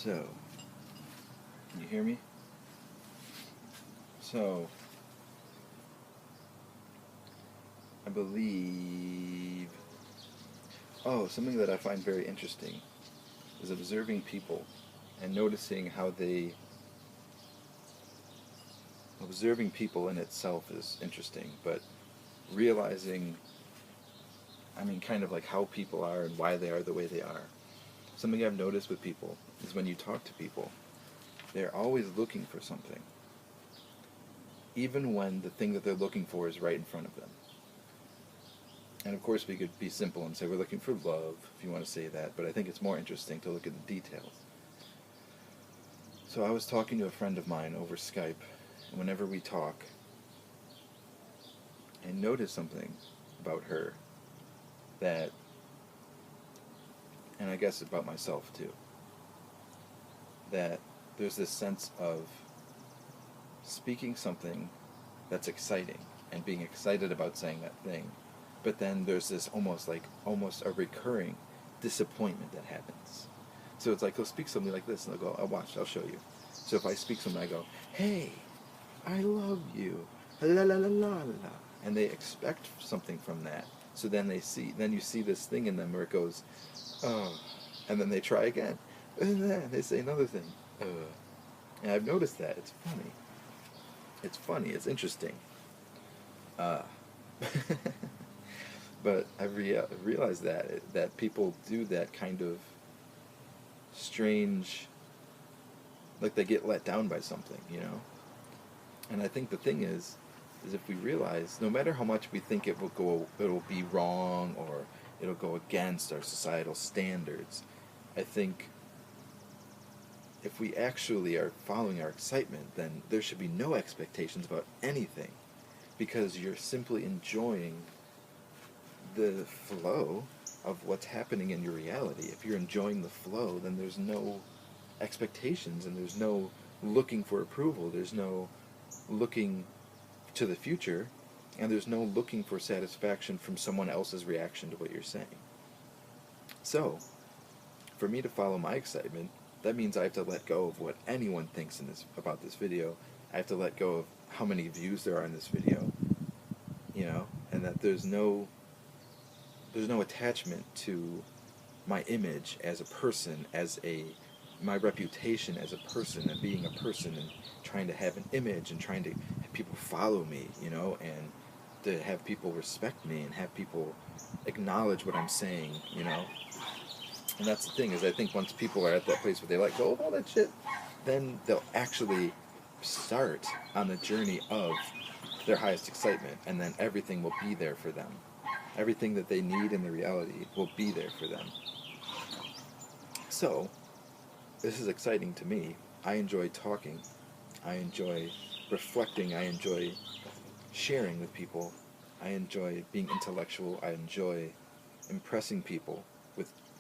So, can you hear me? So, I believe... Oh, something that I find very interesting is observing people and noticing how they... Observing people in itself is interesting, but realizing, kind of like how people are and why they are the way they are. Something I've noticed with people is when you talk to people, they're always looking for something, even when the thing that they're looking for is right in front of them. And of course we could be simple and say we're looking for love, if you want to say that, but I think it's more interesting to look at the details. So I was talking to a friend of mine over Skype, and whenever we talk, I noticed something about her that, and I guess about myself too, that there's this sense of speaking something that's exciting and being excited about saying that thing, but then there's this almost a recurring disappointment that happens. So it's like, they'll speak something like this, and they'll go, "Oh, watch, I'll show you." So if I speak something, I go, "Hey, I love you, la la la la la," and they expect something from that. So then you see this thing in them where it goes, "Oh," and then they try again, and then they say another thing, and I've noticed that. It's funny. It's funny. It's interesting. Uh, but I realized that people do that kind of strange, like they get let down by something, you know? And I think the thing is if we realize, no matter how much we think it'll be wrong or it'll go against our societal standards, I think if we actually are following our excitement, then there should be no expectations about anything, because you're simply enjoying the flow of what's happening in your reality. If you're enjoying the flow, then there's no expectations, and there's no looking for approval, there's no looking to the future, and there's no looking for satisfaction from someone else's reaction to what you're saying. So, for me to follow my excitement, that means I have to let go of what anyone thinks about this video. I have to let go of how many views there are in this video, and that there's no attachment to my image as a person, my reputation as a person, and being a person, and trying to have an image, and trying to have people follow me, and to have people respect me, and have people acknowledge what I'm saying, And that's the thing, is I think once people are at that place where they let go of all that shit, then they'll actually start on the journey of their highest excitement, and then everything will be there for them. Everything that they need in the reality will be there for them. So, this is exciting to me. I enjoy talking. I enjoy reflecting. I enjoy sharing with people. I enjoy being intellectual. I enjoy impressing people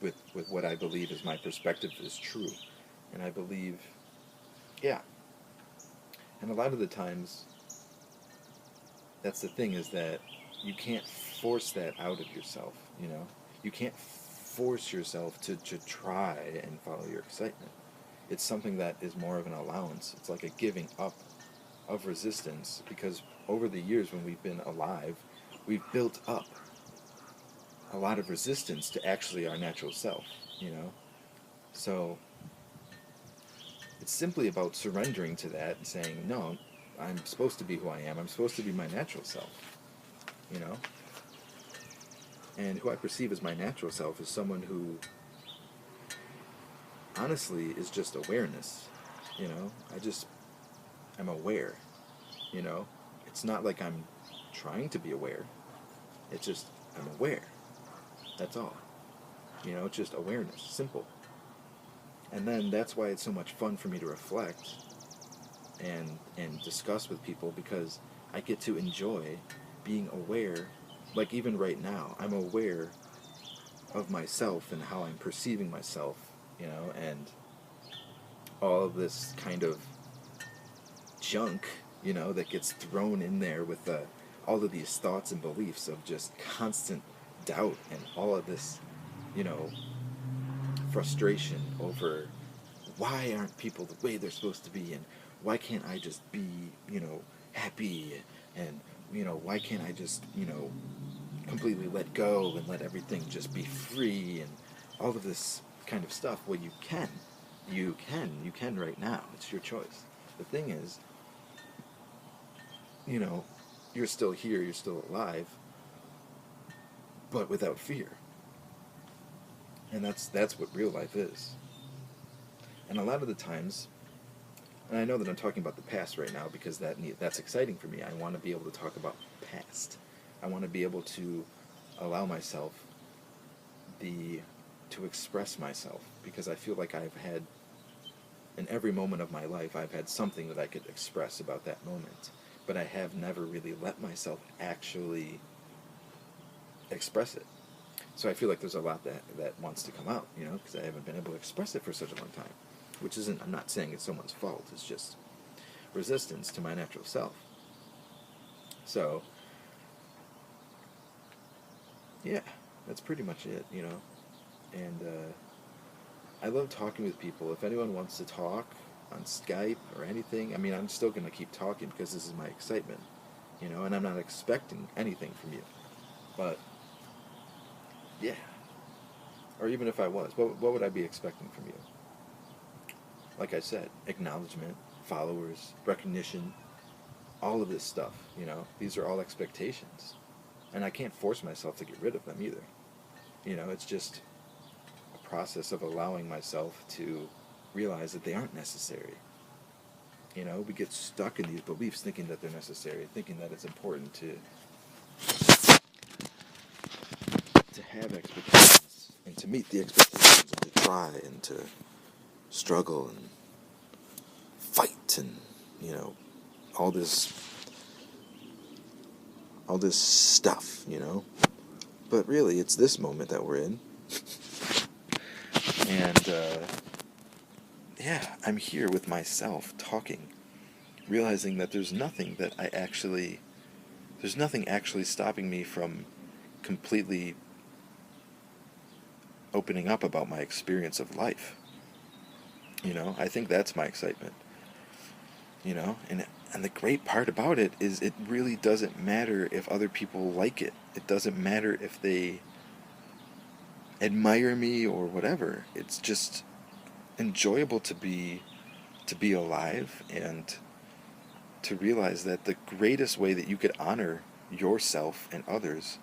with what I believe is my perspective is true. And I believe, yeah. And a lot of the times, that's the thing, is that you can't force that out of yourself, You can't force yourself to try and follow your excitement. It's something that is more of an allowance. It's like a giving up of resistance, because over the years when we've been alive, we've built up a lot of resistance to actually our natural self, So it's simply about surrendering to that and saying, no, I'm supposed to be who I am. I'm supposed to be my natural self, And who I perceive as my natural self is someone who, honestly, is just awareness, I'm aware, It's not like I'm trying to be aware. It's just, I'm aware. That's all. It's just awareness. Simple. And then that's why it's so much fun for me to reflect and discuss with people, because I get to enjoy being aware. Like even right now, I'm aware of myself and how I'm perceiving myself, and all of this kind of junk, that gets thrown in there with all of these thoughts and beliefs of just constant doubt and all of this, frustration over why aren't people the way they're supposed to be, and why can't I just be, happy, and, why can't I just, completely let go and let everything just be free, and all of this kind of stuff. Well, you can. You can right now. It's your choice. The thing is, you're still here, you're still alive, but without fear. And that's what real life is. And a lot of the times, and I know that I'm talking about the past right now because that's exciting for me. I want to be able to talk about past. I want to be able to allow myself to express myself, because I feel like I've had, in every moment of my life, I've had something that I could express about that moment, but I have never really let myself actually express it. So I feel like there's a lot that wants to come out, because I haven't been able to express it for such a long time, which isn't, I'm not saying it's someone's fault, it's just resistance to my natural self. So, yeah, that's pretty much it, and I love talking with people. If anyone wants to talk on Skype or anything, I mean, I'm still going to keep talking because this is my excitement, and I'm not expecting anything from you. But, yeah. Or even if I was, what would I be expecting from you? Like I said, acknowledgement, followers, recognition, all of this stuff, these are all expectations. And I can't force myself to get rid of them either. It's just a process of allowing myself to realize that they aren't necessary. We get stuck in these beliefs thinking that they're necessary, thinking that it's important to have expectations and to meet the expectations and to try and to struggle and fight and, all this stuff, But really, it's this moment that we're in. And, yeah, I'm here with myself talking, realizing that there's nothing actually stopping me from completely opening up about my experience of life. I think that's my excitement. And the great part about it is it really doesn't matter if other people like it. It doesn't matter if they admire me or whatever. It's just enjoyable to be alive, and to realize that the greatest way that you could honor yourself and others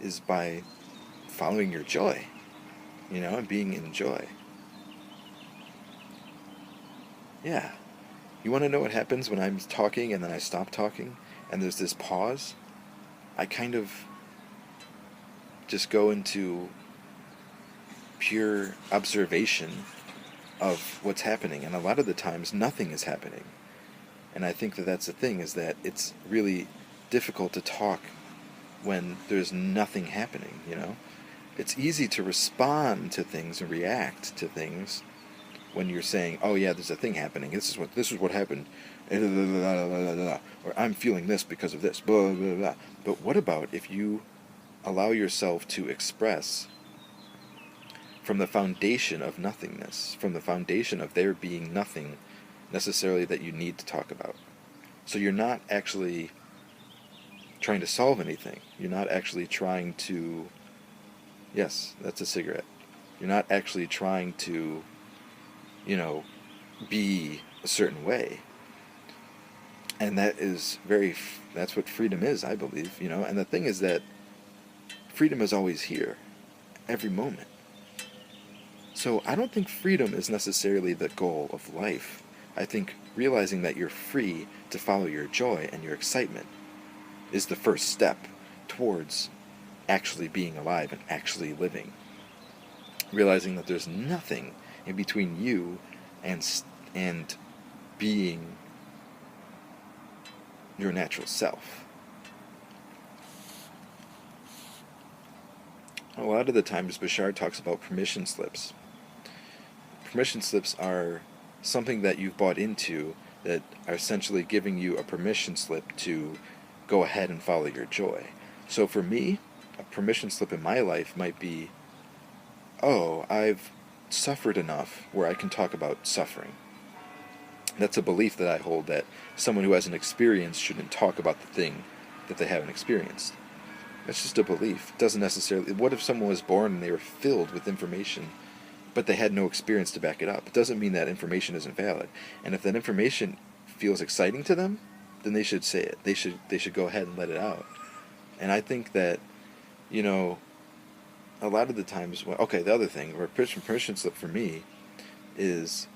is by following your joy, and being in joy. Yeah. You want to know what happens when I'm talking and then I stop talking and there's this pause? I kind of just go into pure observation of what's happening, and a lot of the times nothing is happening. And I think that that's the thing, is that it's really difficult to talk when there's nothing happening, It's easy to respond to things and react to things when you're saying, oh yeah, there's a thing happening, this is what happened, or I'm feeling this because of this, blah, blah, blah. But what about if you allow yourself to express from the foundation of nothingness, from the foundation of there being nothing necessarily that you need to talk about? So you're not actually trying to solve anything. You're not actually trying to... Yes, that's a cigarette. You're not actually trying to, be a certain way. And that's what freedom is, I believe, And the thing is that freedom is always here, every moment. So I don't think freedom is necessarily the goal of life. I think realizing that you're free to follow your joy and your excitement is the first step towards actually being alive and actually living. Realizing that there's nothing in between you and being your natural self. A lot of the times Bashar talks about permission slips. Permission slips are something that you've bought into that are essentially giving you a permission slip to go ahead and follow your joy. So for me, a permission slip in my life might be, oh, I've suffered enough where I can talk about suffering. That's a belief that I hold, that someone who hasn't experienced shouldn't talk about the thing that they haven't experienced. That's just a belief. It doesn't necessarily... What if someone was born and they were filled with information, but they had no experience to back it up? It doesn't mean that information isn't valid. And if that information feels exciting to them, then they should say it. They should go ahead and let it out. And I think that, you know, a lot of the times... Okay, the other thing, where permission slip for me is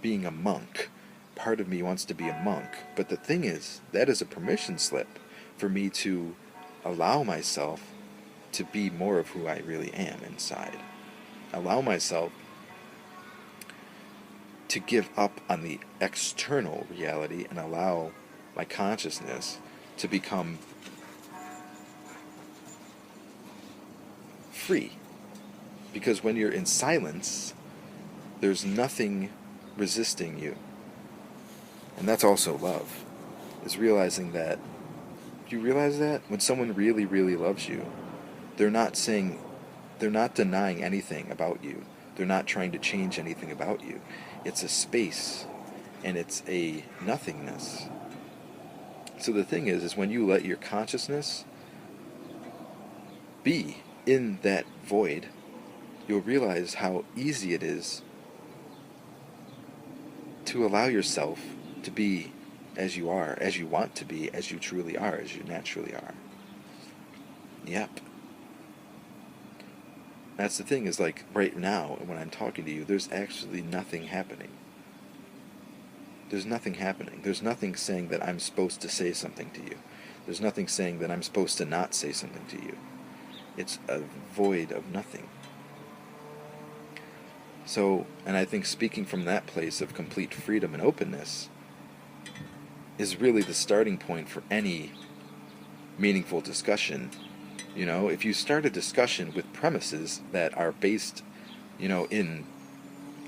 being a monk. Part of me wants to be a monk. But the thing is, that is a permission slip for me to allow myself to be more of who I really am inside. Allow myself to give up on the external reality and allow my consciousness to become free. Because when you're in silence, there's nothing resisting you. And that's also love, is realizing that... Do you realize that? When someone really, really loves you, they're not denying anything about you. They're not trying to change anything about you. It's a space, and it's a nothingness. So the thing is when you let your consciousness be in that void, you'll realize how easy it is to allow yourself to be as you are, as you want to be, as you truly are, as you naturally are. Yep. That's the thing, is like right now, when I'm talking to you, there's actually nothing happening. There's nothing happening. There's nothing saying that I'm supposed to say something to you. There's nothing saying that I'm supposed to not say something to you. It's a void of nothing. So, and I think speaking from that place of complete freedom and openness is really the starting point for any meaningful discussion. You know, if you start a discussion with premises that are based, you know, in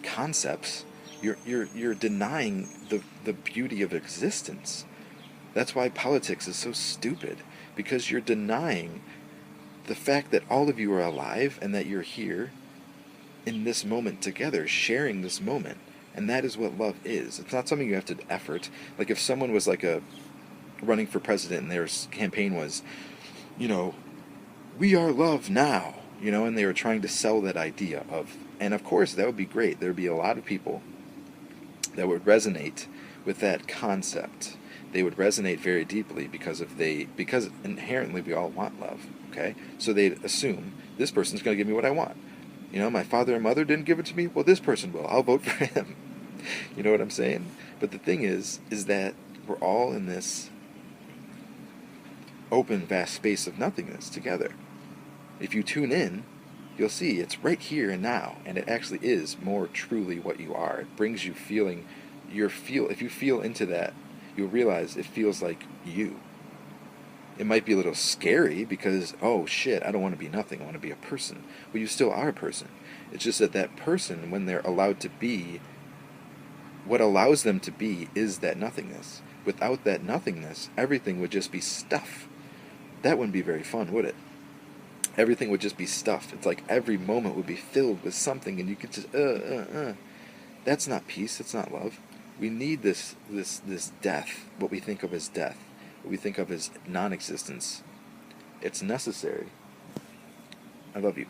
concepts, you're denying the beauty of existence. That's why politics is so stupid, because you're denying the fact that all of you are alive and that you're here in this moment together, sharing this moment. And that is what love is. It's not something you have to effort. Like if someone was like running for president and their campaign was, you know, we are love now, you know, and they were trying to sell that idea of... And of course, that would be great. There would be a lot of people that would resonate with that concept. They would resonate very deeply because inherently we all want love, okay? So they'd assume, this person's going to give me what I want. You know, my father and mother didn't give it to me, well, this person will. I'll vote for him. You know what I'm saying? But the thing is that we're all in this open, vast space of nothingness together. If you tune in, you'll see it's right here and now, and it actually is more truly what you are. It brings you feeling, if you feel into that, you'll realize it feels like you. It might be a little scary because, oh shit, I don't want to be nothing, I want to be a person. Well, you still are a person. It's just that person, when they're allowed to be, what allows them to be is that nothingness. Without that nothingness, everything would just be stuff. That wouldn't be very fun, would it? Everything would just be stuff. It's like every moment would be filled with something, and you could just, That's not peace, that's not love. We need this death, what we think of as death, what we think of as non-existence. It's necessary. I love you.